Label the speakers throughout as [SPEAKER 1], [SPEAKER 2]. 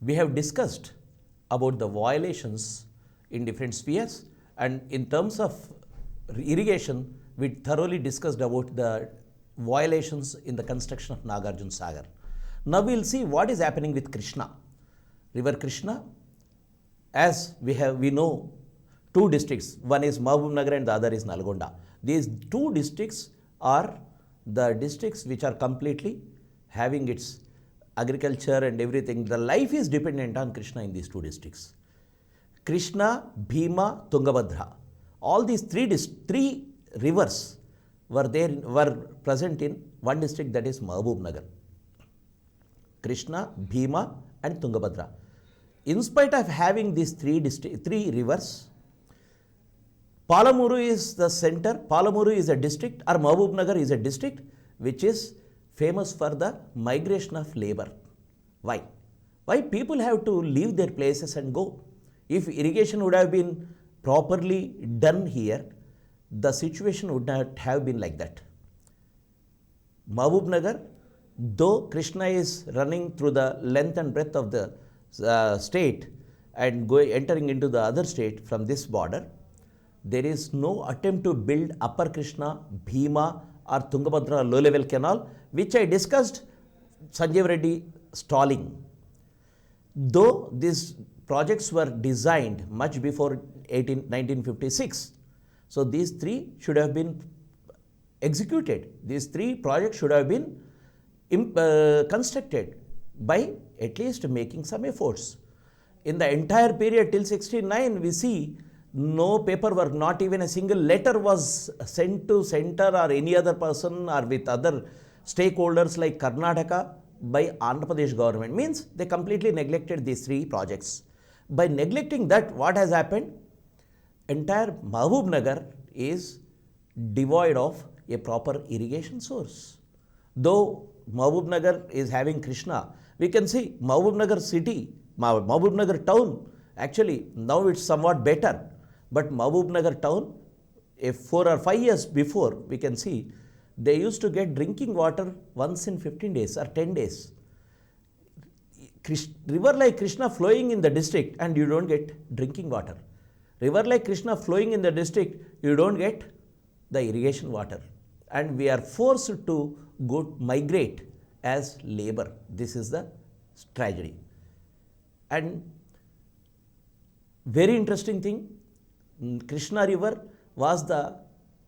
[SPEAKER 1] we have discussed about the violations in different spheres, and in terms of irrigation, we thoroughly discussed about the violations in the construction of Nagarjuna Sagar. Now we will see what is happening with Krishna. River Krishna, as we know, two districts, one is Mahabubnagar and the other is Nalgonda. These two districts are the districts which are completely having its agriculture and everything. The life is dependent on Krishna in these two districts. Krishna, Bhima, Tungabhadra. All these three rivers were present in one district, that is Mahabubnagar. Krishna, Bhima and Tungabhadra. In spite of having these three rivers, Palamuru is the center, Palamuru is a district, or Mahabubnagar is a district which is famous for the migration of labor. Why? Why people have to leave their places and go? If irrigation would have been properly done here, the situation would not have been like that. Mahabubnagar, though Krishna is running through the length and breadth of the state and entering into the other state from this border, there is no attempt to build Upper Krishna, Bhima or Tungabhadra low level canal, which I discussed Sanjeev Reddy stalling. Though these projects were designed much before 1956, so these three should have been executed. These three projects should have been constructed by at least making some efforts. In the entire period till 69, we see no paperwork, not even a single letter was sent to center or any other person or with other stakeholders like Karnataka by Andhra Pradesh government. Means they completely neglected these three projects. By neglecting that, what has happened? Entire Mahabubnagar is devoid of a proper irrigation source. Though Mahabubnagar is having Krishna, we can see Mahabubnagar city, Mahabubnagar town, actually now it's somewhat better. But Mahabubnagar town, 4 or 5 years before, we can see they used to get drinking water once in 15 days or 10 days. River like Krishna flowing in the district and you don't get drinking water. River like Krishna flowing in the district, you don't get the irrigation water. And we are forced to migrate as labor. This is the tragedy. And very interesting thing, Krishna river was the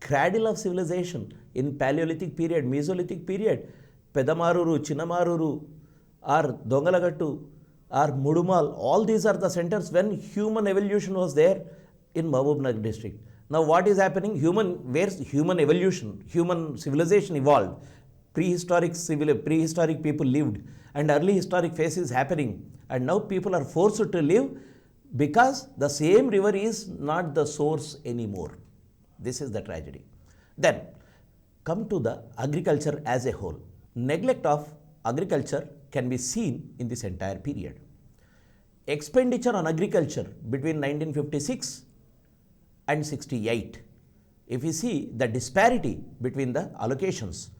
[SPEAKER 1] cradle of civilization in Paleolithic period, Mesolithic period. Pedamaruru, Chinamaruru, or Dongalagattu, or Mudumal, all these are the centers when human evolution was there in Mahabubnagar district. Now what is happening? Where's human evolution? Human civilization evolved. Prehistoric people lived, and early historic phase is happening, and now people are forced to live because the same river is not the source anymore. This is the tragedy. Then come to the agriculture as a whole. Neglect of agriculture can be seen in this entire period. Expenditure on agriculture between 1956 and 68. If you see the disparity between the allocations,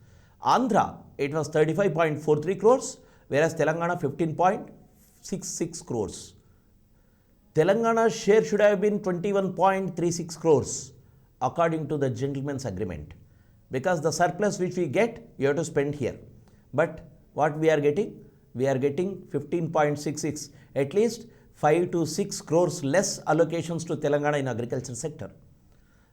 [SPEAKER 1] Andhra, it was 35.43 crores, whereas Telangana 15.66 crores. Telangana's share should have been 21.36 crores according to the gentleman's agreement, because the surplus which we get, you have to spend here. But what we are getting? We are getting 15.66, at least 5 to 6 crores less allocations to Telangana in agriculture sector.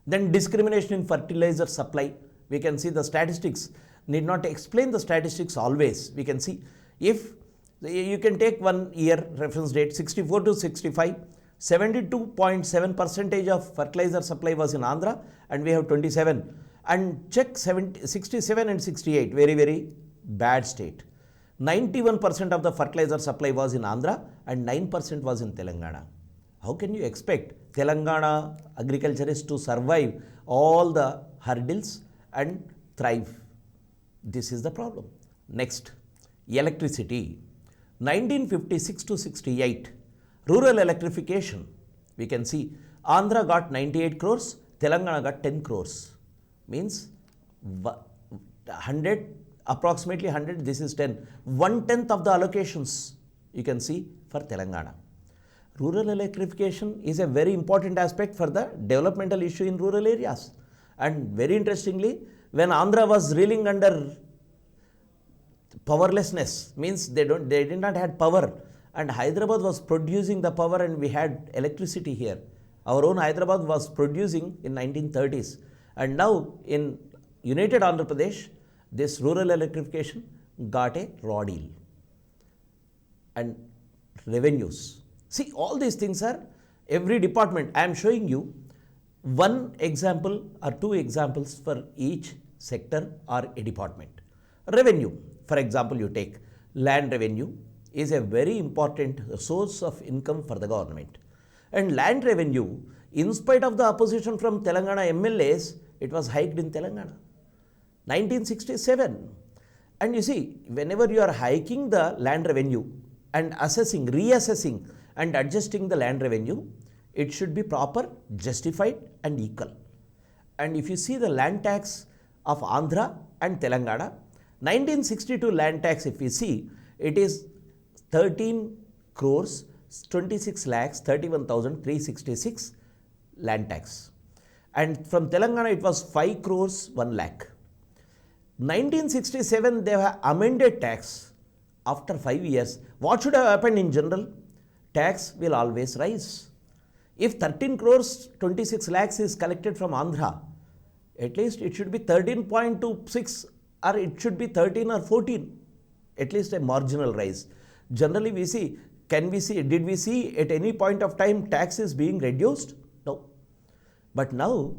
[SPEAKER 1] Then discrimination in fertilizer supply. We can see the statistics. Need not explain the statistics always. We can see if you can take 1 year reference date 64 to 65, 72.7% of fertilizer supply was in Andhra and we have 27, and check 67 and 68, very, very bad state. 91% of the fertilizer supply was in Andhra and 9% was in Telangana. How can you expect Telangana agriculturists to survive all the hurdles and thrive? This is the problem. Next, electricity. 1956 to 68, rural electrification. We can see Andhra got 98 crores, Telangana got 10 crores. Means 100, approximately 100, this is 10. 1/10 of the allocations you can see for Telangana. Rural electrification is a very important aspect for the developmental issue in rural areas. And very interestingly, when Andhra was reeling under powerlessness, means they did not have power, and Hyderabad was producing the power and we had electricity here. Our own Hyderabad was producing in 1930s, and now in United Andhra Pradesh, this rural electrification got a raw deal. And revenues. See, all these things are every department. I am showing you one example or two examples for each sector or a department. Revenue, for example, you take land revenue is a very important source of income for the government. And land revenue, in spite of the opposition from Telangana MLAs, it was hiked in Telangana. 1967. And you see, whenever you are hiking the land revenue and assessing, reassessing and adjusting the land revenue, it should be proper, justified and equal. And if you see the land tax of Andhra and Telangana, 1962 land tax, if we see, it is 13 crores 26 lakhs 31,366 land tax. And from Telangana it was 5 crores 1 lakh. 1967 they have amended tax after 5 years. What should have happened in general? Tax will always rise. If 13 crores 26 lakhs is collected from Andhra, at least it should be 13.26 or it should be 13 or 14, at least a marginal rise. Generally we see, did we see at any point of time tax is being reduced? No. But now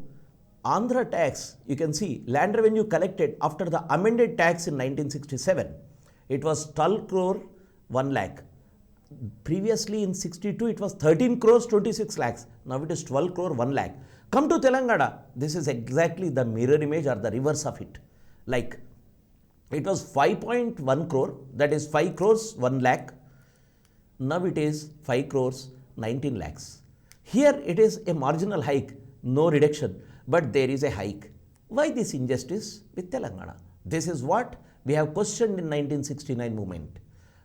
[SPEAKER 1] Andhra tax, you can see land revenue collected after the amended tax in 1967, it was 12 crore 1 lakh. Previously in 62 it was 13 crores 26 lakhs. Now it is 12 crore 1 lakh. Come to Telangana, this is exactly the mirror image or the reverse of it. Like it was 5.1 crore, that is 5 crores 1 lakh. Now it is 5 crores 19 lakhs. Here it is a marginal hike, no reduction, but there is a hike. Why this injustice with Telangana? This is what we have questioned in 1969 movement.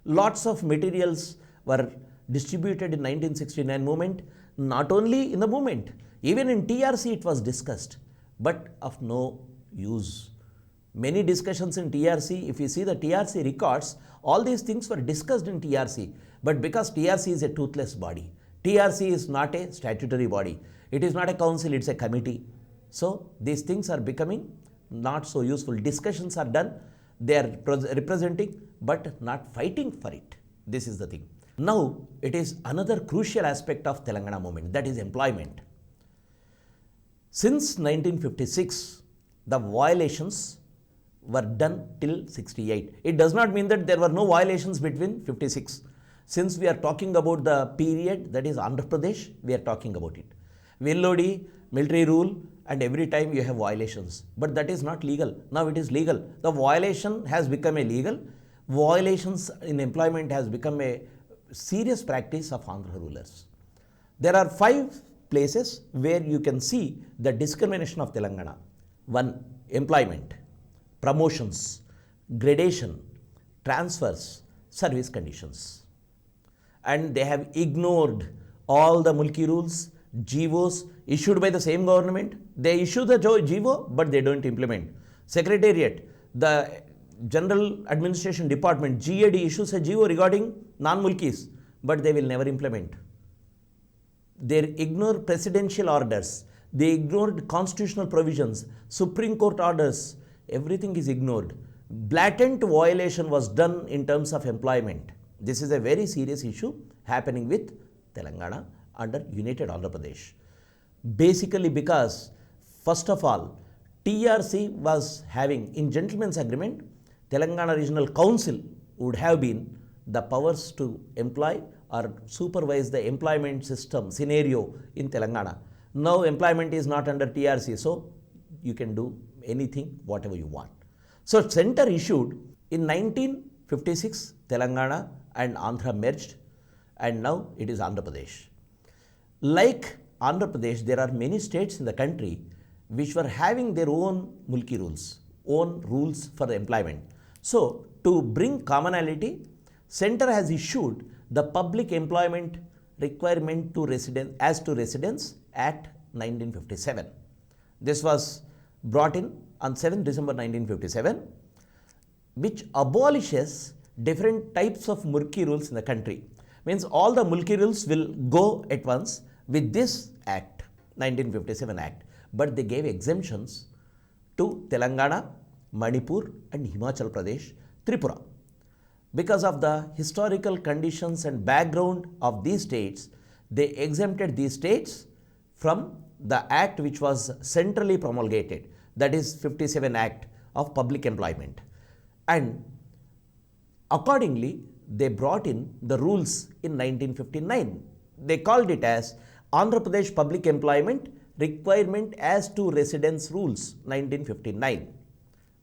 [SPEAKER 1] Lots of materials were distributed in 1969 movement, not only in the movement, even in TRC it was discussed, but of no use. Many discussions in TRC, if you see the TRC records, all these things were discussed in TRC, but because TRC is a toothless body, TRC is not a statutory body, it is not a council, it's a committee. So these things are becoming not so useful. Discussions are done, they are representing, but not fighting for it. This is the thing. Now, it is another crucial aspect of Telangana movement, that is employment. Since 1956, the violations were done till 68. It does not mean that there were no violations between 56. Since we are talking about the period, that is Andhra Pradesh, we are talking about it. Villodi, military rule, and every time you have violations. But that is not legal. Now it is legal. The violation has become illegal. Violations in employment has become a serious practice of Andhra rulers. There are 5 places where you can see the discrimination of Telangana. 1. Employment, promotions, gradation, transfers, service conditions. And they have ignored all the mulki rules, GOs issued by the same government. They issue the GO, but they don't implement. Secretariat, the General Administration Department, GAD issues a GO regarding non-mulkis, but they will never implement. They ignore presidential orders. They ignored constitutional provisions, Supreme Court orders. Everything is ignored. Blatant violation was done in terms of employment. This is a very serious issue happening with Telangana under United Andhra Pradesh. Basically because, first of all, TRC was having, in gentleman's agreement, Telangana Regional Council would have been the powers to employ or supervise the employment system scenario in Telangana. Now employment is not under TRC, so you can do anything, whatever you want. So center issued in 1956, Telangana and Andhra merged, and now it is Andhra Pradesh. Like Andhra Pradesh, there are many states in the country which were having their own mulki rules, own rules for employment. So to bring commonality, center has issued the Public Employment Requirement to Residents Act 1957. This was brought in on 7th December 1957, which abolishes different types of mulki rules in the country. Means all the mulki rules will go at once with this act, 1957 act. But they gave exemptions to Telangana, Manipur and Himachal Pradesh, Tripura. Because of the historical conditions and background of these states, they exempted these states from the act which was centrally promulgated, that is 57 Act of Public Employment. And accordingly, they brought in the rules in 1959. They called it as Andhra Pradesh Public Employment Requirement as to Residence Rules 1959.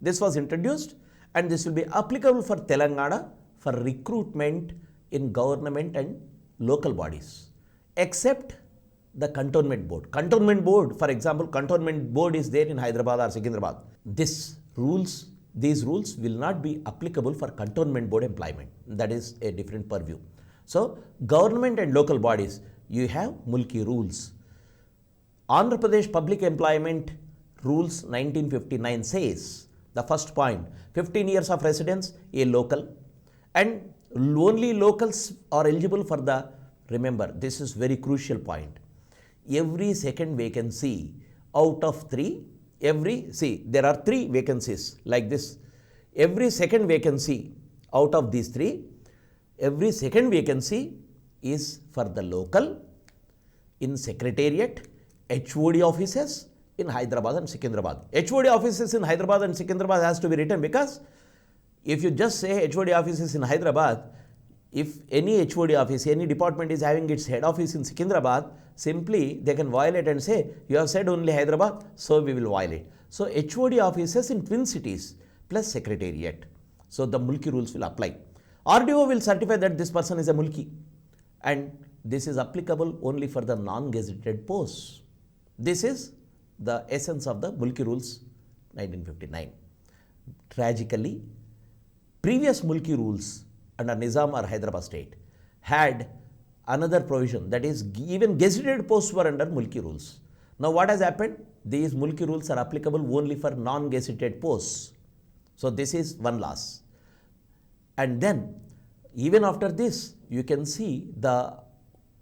[SPEAKER 1] This was introduced and this will be applicable for Telangana for recruitment in government and local bodies, except the Cantonment Board. Cantonment Board, for example, Cantonment Board is there in Hyderabad or Secunderabad. These rules will not be applicable for Cantonment Board employment. That is a different purview. So, government and local bodies, you have mulki rules. Andhra Pradesh Public Employment Rules 1959 says, the first point, 15 years of residence, a local, and only locals are eligible for the, remember, this is very crucial point. Every second vacancy out of 3, there are 3 vacancies like this. Every second vacancy out of these 3, every second vacancy is for the local, in secretariat, HOD offices in Hyderabad and Secunderabad. HOD offices in Hyderabad and Secunderabad has to be written because if you just say HOD offices in Hyderabad, if any HOD office, any department is having its head office in Secunderabad, simply they can violate and say, you have said only Hyderabad, so we will violate. So HOD offices in twin cities plus secretariat. So the mulki rules will apply. RDO will certify that this person is a mulki, and this is applicable only for the non-gazetted posts. This is the essence of the mulki rules 1959. Tragically, previous mulki rules under Nizam or Hyderabad state had another provision, that is even gazetted posts were under mulki rules. Now what has happened? These mulki rules are applicable only for non-gazetted posts. So this is one loss. And then even after this, you can see the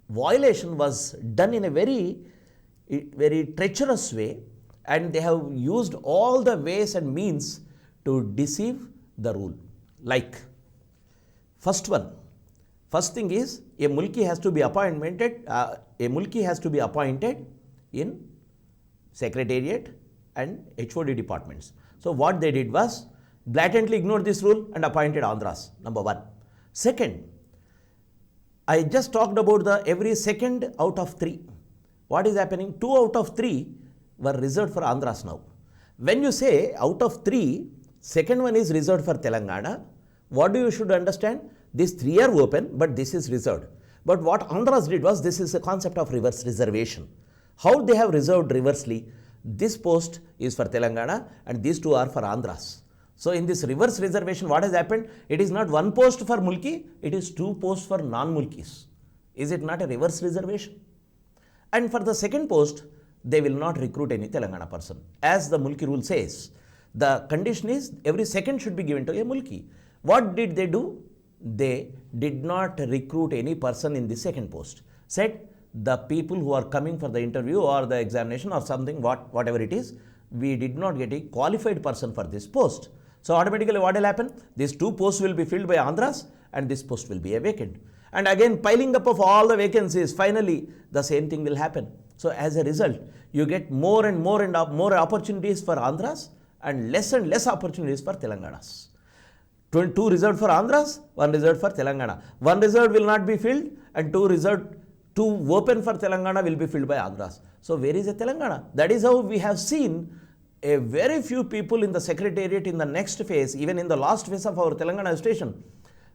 [SPEAKER 1] violation was done in a very treacherous way, and they have used all the ways and means to deceive the rule. Like first thing is a mulki has to be appointed in secretariat and HOD departments. So what they did was blatantly ignored this rule and appointed Andhras, number 1. Second, I just talked about the every second out of 3. What is happening? 2 out of 3 were reserved for Andhras now. When you say out of 3, second one is reserved for Telangana, what do you should understand? These 3 are open, but this is reserved. But what Andhras did was, this is a concept of reverse reservation. How they have reserved reversely? This post is for Telangana and these 2 are for Andhras. So in this reverse reservation, what has happened? It is not 1 post for mulki, it is 2 posts for non-mulkis. Is it not a reverse reservation? And for the second post, they will not recruit any Telangana person. As the mulki rule says, the condition is every second should be given to a mulki. What did they do? They did not recruit any person in the second post. Said the people who are coming for the interview or the examination or something, whatever it is, we did not get a qualified person for this post. So automatically what will happen? These 2 posts will be filled by Andhras and this post will be a vacant. And again piling up of all the vacancies, finally the same thing will happen. So as a result, you get more and more opportunities for Andhras and less opportunities for Telanganas. 2 reserved for Andhras, 1 reserved for Telangana. 1 reserved will not be filled and 2 open for Telangana will be filled by Andhras. So where is the Telangana? That is how we have seen a very few people in the secretariat in the next phase, even in the last phase of our Telangana station.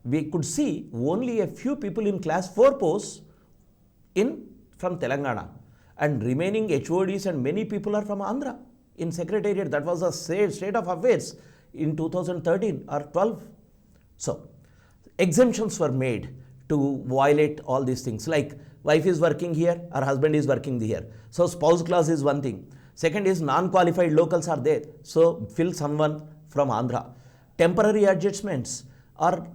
[SPEAKER 1] We could see only a few people in class 4 posts from Telangana, and remaining HODs and many people are from Andhra in secretariat. That was the state of affairs in 2013 or 12. So exemptions were made to violate all these things. Like wife is working here or husband is working here. So spouse clause is one thing. Second is non-qualified locals are there. So fill someone from Andhra. Temporary adjustments or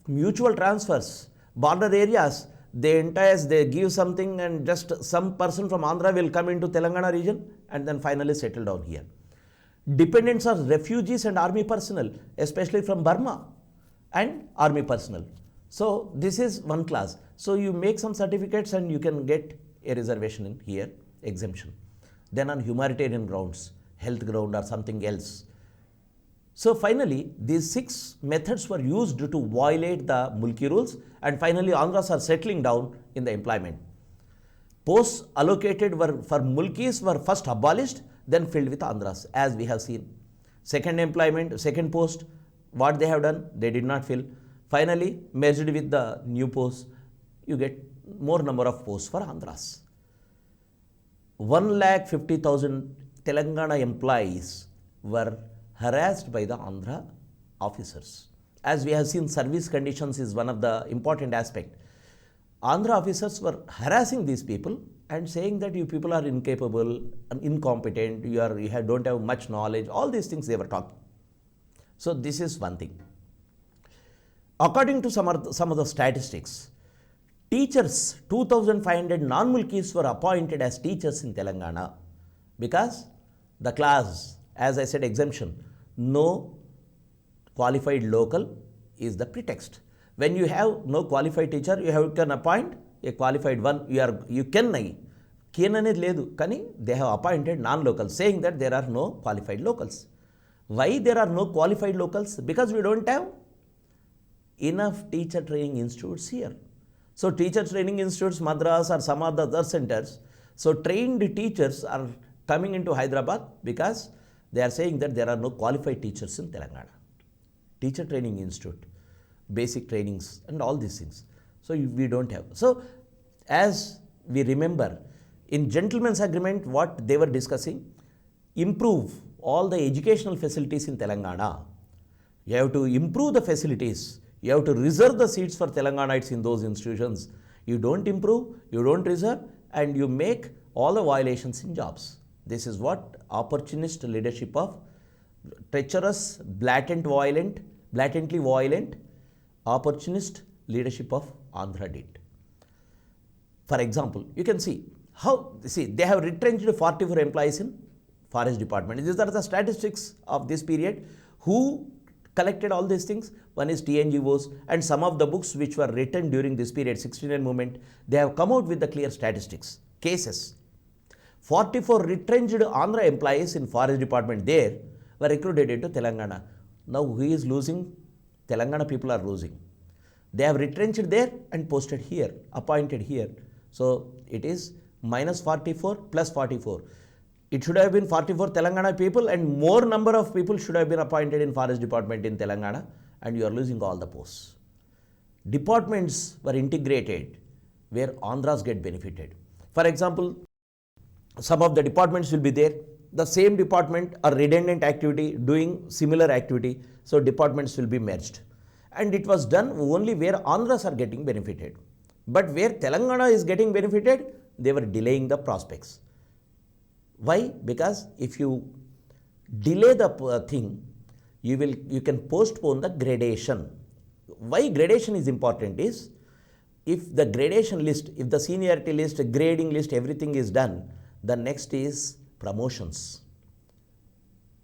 [SPEAKER 1] mutual transfers, border areas, they give something and just some person from Andhra will come into Telangana region and then finally settle down here. Dependents are refugees and army personnel, especially from Burma and army personnel. So this is one class. So you make some certificates and you can get a reservation in here, exemption. Then on humanitarian grounds, health ground or something else. So finally, these 6 methods were used to violate the Mulki rules, and finally Andhras are settling down in the employment. Posts allocated for Mulkis were first abolished, then filled with Andhras, as we have seen. Second post, what they have done, they did not fill. Finally, merged with the new posts, you get more number of posts for Andhras. 1,50,000 Telangana employees were harassed by the Andhra officers. As we have seen, service conditions is one of the important aspect. Andhra officers were harassing these people and saying that you people are incapable and incompetent, don't have much knowledge, all these things they were talking. So this is one thing. According to some of the statistics, teachers, 2,500 non-Mulkis were appointed as teachers in Telangana because the class, as I said, exemption, no qualified local is the pretext. When you have no qualified teacher, you can appoint a qualified one. You can అనేది లేదు కానీ they have appointed non-locals, saying that there are no qualified locals. Why there are no qualified locals? Because we don't have enough teacher training institutes here. So teacher training institutes, Madras or some of the other centers, so trained teachers are coming into Hyderabad because they are saying that there are no qualified teachers in Telangana. Teacher training institute, basic trainings and all these things. So we don't have. So as we remember, in gentleman's agreement, what they were discussing, improve all the educational facilities in Telangana. You have to improve the facilities. You have to reserve the seats for Telanganites in those institutions. You don't improve, you don't reserve, and you make all the violations in jobs. This is what opportunist leadership of treacherous, blatantly violent, opportunist leadership of Andhra did. For example, you can see they have retrenched 44 employees in forest department. These are the statistics of this period. Who collected all these things? One is TNGOs and some of the books which were written during this period, 69 movement, they have come out with the clear statistics, cases. 44 retrenched Andhra employees in forest department there were recruited into Telangana. Now who is losing? Telangana people are losing. They have retrenched there and posted here, appointed here. So it is minus 44 plus 44. It should have been 44 Telangana people and more number of people should have been appointed in forest department in Telangana, and you are losing all the posts. Departments were integrated where Andhras get benefited. For example, some of the departments will be there. The same department or redundant activity doing similar activity, so departments will be merged. And it was done only where Andhras are getting benefited. But where Telangana is getting benefited, they were delaying the prospects. Why? Because if you delay the thing, you can postpone the gradation. Why gradation is important is, if the gradation list, if the seniority list, grading list, everything is done, the next is promotions.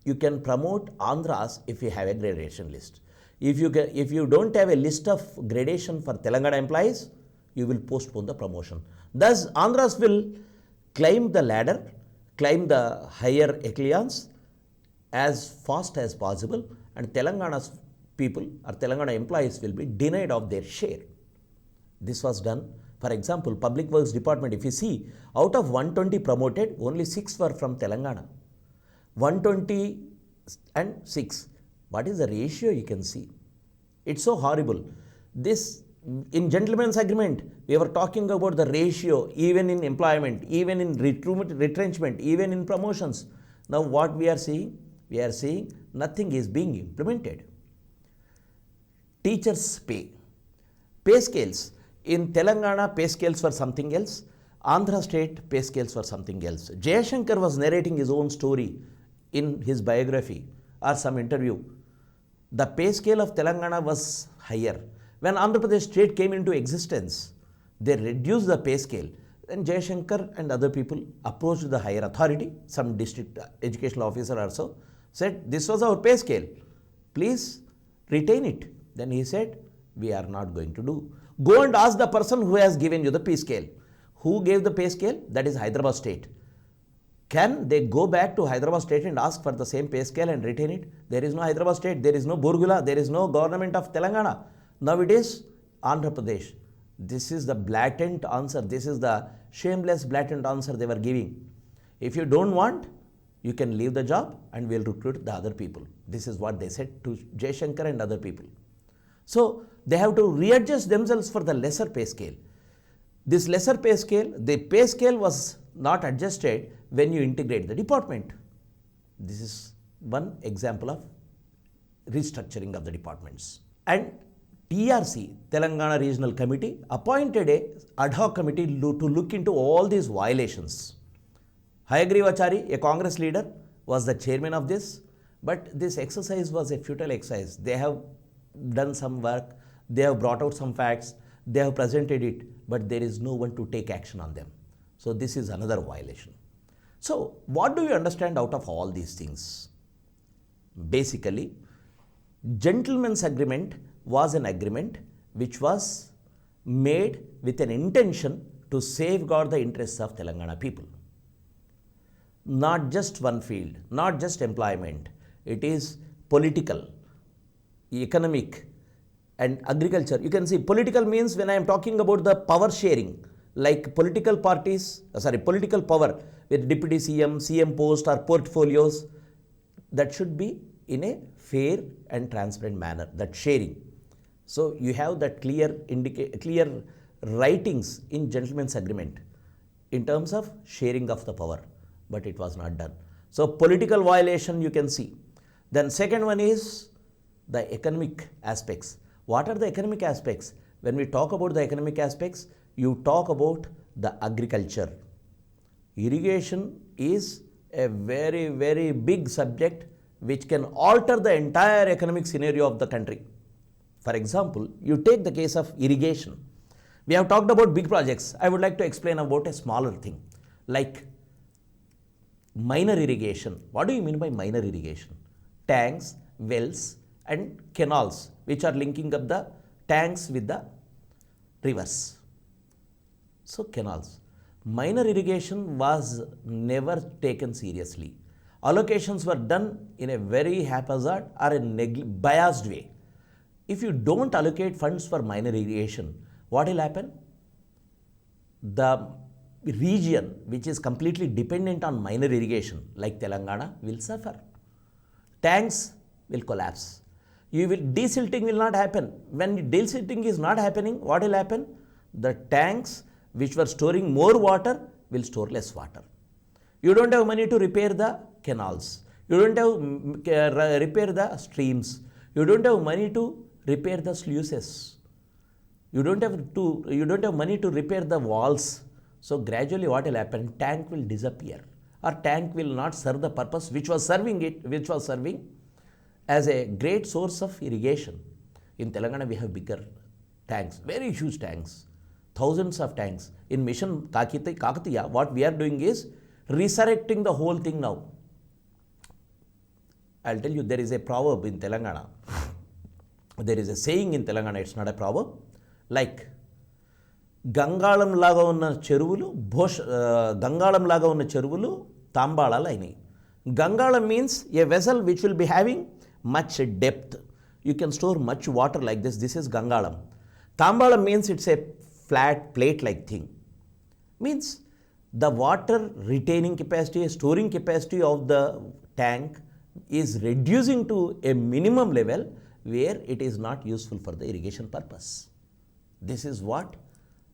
[SPEAKER 1] You can promote Andhras if you have a gradation list. If you don't have a list of gradation for Telangana employees, you will postpone the promotion. Thus, Andhras will climb the ladder, climb the higher echelons as fast as possible, and Telangana's people or Telangana employees will be denied of their share. This was done. For example, Public Works Department, if you see, out of 120 promoted, only 6 were from Telangana. 120 and 6. What is the ratio you can see? It's so horrible. This, in gentleman's agreement, we were talking about the ratio, even in employment, even in retrenchment, even in promotions. Now what we are seeing? We are seeing nothing is being implemented. Teachers' pay. Pay scales. In Telangana, pay scales were something else. Andhra state, pay scales were something else. Jayashankar was narrating his own story in his biography or some interview. The pay scale of Telangana was higher. When Andhra Pradesh state came into existence, they reduced the pay scale. Then Jayashankar and other people approached the higher authority, some district educational officer also, said, this was our pay scale. Please retain it. Then he said, we are not going to do. Go and ask the person who has given you the pay scale. Who gave the pay scale? That is Hyderabad state. Can they go back to Hyderabad state and ask for the same pay scale and retain it? There is no Hyderabad state, there is no Burgula, there is no government of Telangana. Now it is Andhra Pradesh. This is the blatant answer. This is the shameless blatant answer they were giving. If you don't want, you can leave the job and we'll recruit the other people. This is what they said to Jayashankar and other people. So they have to readjust themselves for the lesser pay scale. This lesser pay scale, the pay scale was not adjusted when you integrate the department. This is one example of restructuring of the departments. And TRC, Telangana Regional Committee, appointed a ad hoc committee to look into all these violations. Hayagreevachari, a Congress leader, was the chairman of this, but this exercise was a futile exercise. They have done some work, they have brought out some facts, they have presented it, but there is no one to take action on them. So this is another violation. So what do you understand out of all these things? Basically, gentleman's agreement was an agreement which was made with an intention to safeguard the interests of Telangana people. Not just one field, not just employment, it is political, economic and agriculture. You can see political means when I am talking about the power sharing, like political parties, political power with deputy CM, CM post or portfolios, that should be in a fair and transparent manner, that sharing. So you have that clear writings in gentleman's agreement in terms of sharing of the power, but it was not done. So political violation you can see. Then second one is the economic aspects. What are the economic aspects? When we talk about the economic aspects, you talk about the agriculture. Irrigation is a very, very big subject which can alter the entire economic scenario of the country. For example, you take the case of irrigation. We have talked about big projects. I would like to explain about a smaller thing, like minor irrigation. What do you mean by minor irrigation? Tanks, wells and canals which are linking up the tanks with the rivers. So canals. Minor irrigation was never taken seriously. Allocations were done in a very haphazard or a biased way. If you don't allocate funds for minor irrigation, what will happen? The region which is completely dependent on minor irrigation, like Telangana, will suffer. Tanks will collapse. Desilting will not happen. When desilting is not happening, what will happen? The tanks which were storing more water will store less water. You don't have money to repair the canals. You don't have repair the streams. You don't have money to repair the sluices. You don't have money to repair the walls. So gradually what will happen? Tank will disappear, or tank will not serve the purpose which was serving as a great source of irrigation. In Telangana we have bigger tanks, very huge tanks, thousands of tanks. In Mission Kakatiya, what we are doing is resurrecting the whole thing now. I'll tell you, there is a proverb in Telangana. There is a saying in Telangana, it's not a proverb, like గంగాళం లాగా ఉన్న చెరువులు తాంబాళాలు అయినాయి. Gangalam means a vessel which will be having much depth. You can store much water like this. This is Gangalam. Tambalam means it's a flat plate like thing. Means the water retaining capacity, storing capacity of the tank is reducing to a minimum level where it is not useful for the irrigation purpose. This is what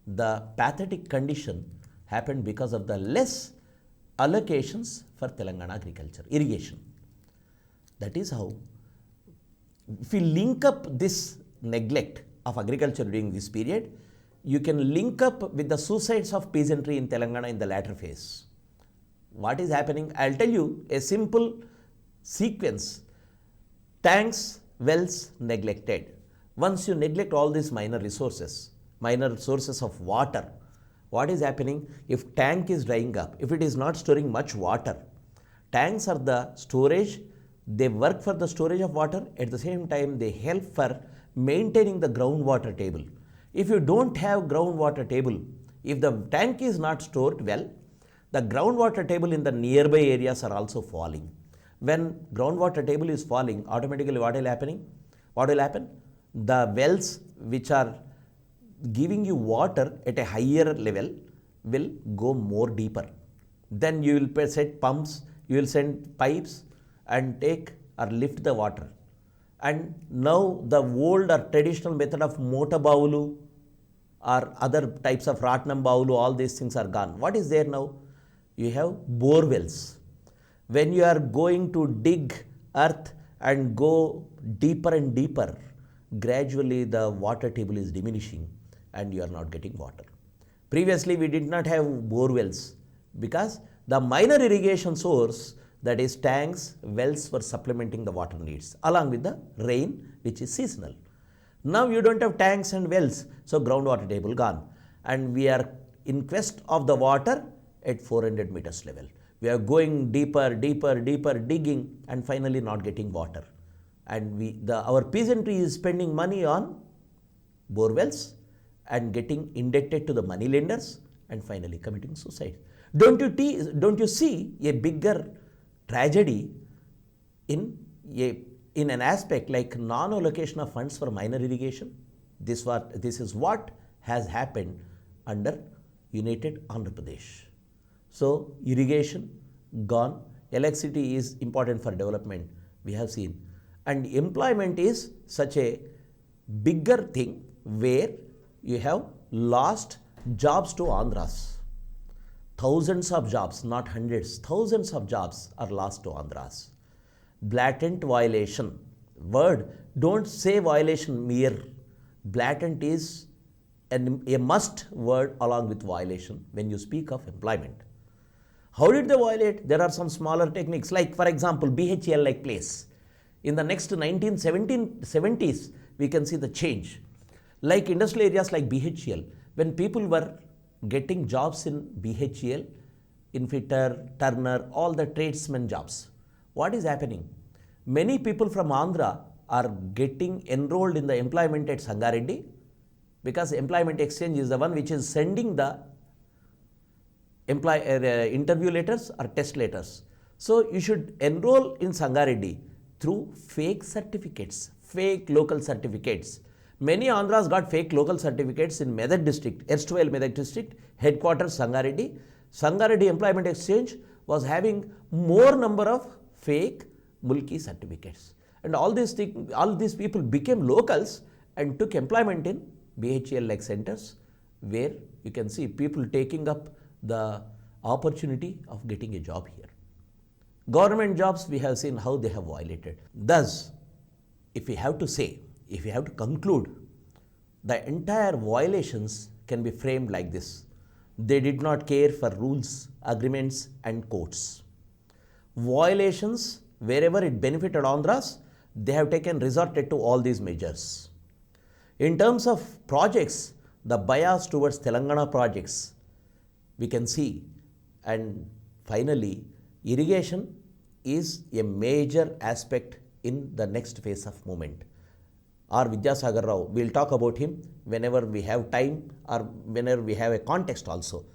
[SPEAKER 1] the pathetic condition happened because of the less allocations for Telangana agriculture, irrigation. That is how, if we link up this neglect of agriculture during this period, you can link up with the suicides of peasantry in Telangana in the latter phase. What is happening? I'll tell you a simple sequence. Tanks, wells neglected. Once you neglect all these minor sources of water, what is happening? If tank is drying up, if it is not storing much water, tanks are the storage, they work for the storage of water, at the same time they help for maintaining the groundwater table. If you don't have groundwater table, if the tank is not stored well, the groundwater table in the nearby areas are also falling. When groundwater table is falling, automatically what will happen? The wells which are giving you water at a higher level will go more deeper. Then you will set pumps, you will send pipes and take or lift the water. And now the old or traditional method of mota bavulu or other types of ratnam bavulu, all these things are gone. What is there now? You have bore wells. When you are going to dig earth and go deeper and deeper, gradually the water table is diminishing and you are not getting water. Previously we did not have bore wells because the minor irrigation source, that is tanks, wells, were supplementing the water needs along with the rain which is seasonal. Now you don't have tanks and wells, so groundwater table gone, and we are in quest of the water at 400 meters level. We are going deeper, digging, and finally not getting water. And our peasantry is spending money on bore wells and getting indebted to the money lenders and finally committing suicide. Don't you see a bigger tragedy in an aspect like non-allocation of funds for minor irrigation? This is what has happened under United Andhra Pradesh. So irrigation gone, electricity is important for development, we have seen, and employment is such a bigger thing where you have lost jobs to Andhras. Thousands of jobs, not hundreds, thousands of jobs are lost to Andhras. Blatant violation. Don't say violation mere. Blatant is a must word along with violation when you speak of employment. How did they violate? There are some smaller techniques, like for example BHEL like place. In the next 1970s, we can see the change. Like industrial areas like BHEL, when people were getting jobs in BHEL, in fitter, turner, all the tradesmen jobs, what is happening? Many people from Andhra are getting enrolled in the employment at Sangareddy because employment exchange is the one which is sending the interview letters or test letters. So you should enroll in Sangareddy through fake certificates, fake local certificates. Many Andhras got fake local certificates in Medak district, erstwhile Medak district, headquarters Sangareddy. Sangareddy Employment Exchange was having more number of fake mulki certificates. And all these people became locals and took employment in BHEL like centers, where you can see people taking up the opportunity of getting a job here. Government jobs, we have seen how they have violated. Thus, if we have to conclude, the entire violations can be framed like this. They did not care for rules, agreements and courts. Violations, wherever it benefited Andhras, they have resorted to all these measures. In terms of projects, the bias towards Telangana projects, we can see. And finally, irrigation is a major aspect in the next phase of movement. R. Vidyasagar Rao, we'll talk about him whenever we have time or whenever we have a context also.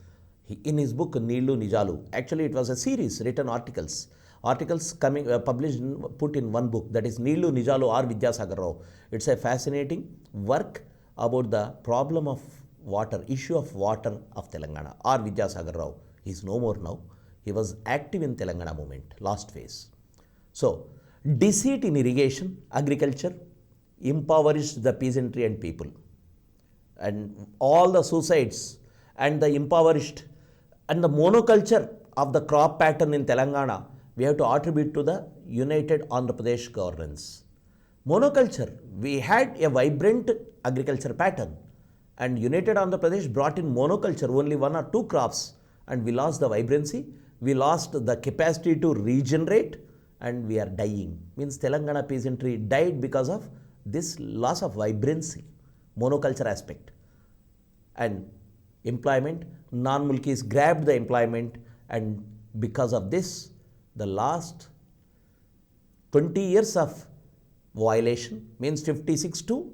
[SPEAKER 1] In his book Neelu Nijalu, actually it was a series, written articles coming published, put in one book, that is Neelu Nijalu R. Vidyasagar Rao. It's a fascinating work about the problem of water, issue of water of Telangana. R. Vidyasagar Rao, he is no more now. He was active in Telangana movement, last phase. So, deceit in irrigation, agriculture, impoverished the peasantry and people. And all the suicides and the impoverished and the monoculture of the crop pattern in Telangana, we have to attribute to the United Andhra Pradesh governance. Monoculture, we had a vibrant agriculture pattern And United Andhra Pradesh brought in monoculture, only 1 or 2 crops, and we lost the vibrancy, we lost the capacity to regenerate, and we are dying. Means Telangana peasantry died because of this loss of vibrancy, monoculture aspect. And employment, non-Mulkis grabbed the employment, and because of this, the last 20 years of violation, means 56 to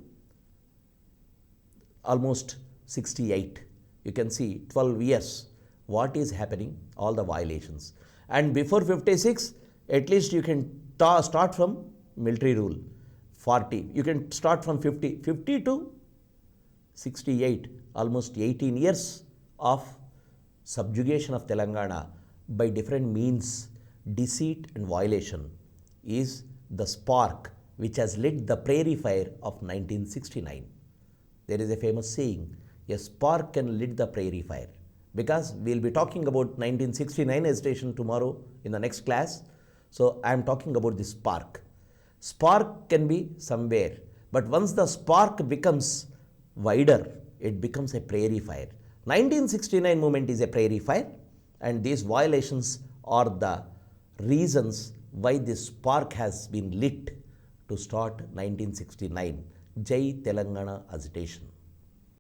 [SPEAKER 1] almost 68. You can see 12 years. What is happening? All the violations. And before 56, at least you can start from military rule. 40. You can start from 50. 50 to 68. Almost 18 years of subjugation of Telangana by different means, deceit and violation is the spark which has lit the prairie fire of 1969. There is a famous saying, a spark can lit the prairie fire. Because we will be talking about 1969 agitation tomorrow in the next class. So I am talking about this spark. Spark can be somewhere, but once the spark becomes wider, it becomes a prairie fire. 1969 movement is a prairie fire, and these violations are the reasons why this spark has been lit to start 1969. Jai Telangana agitation.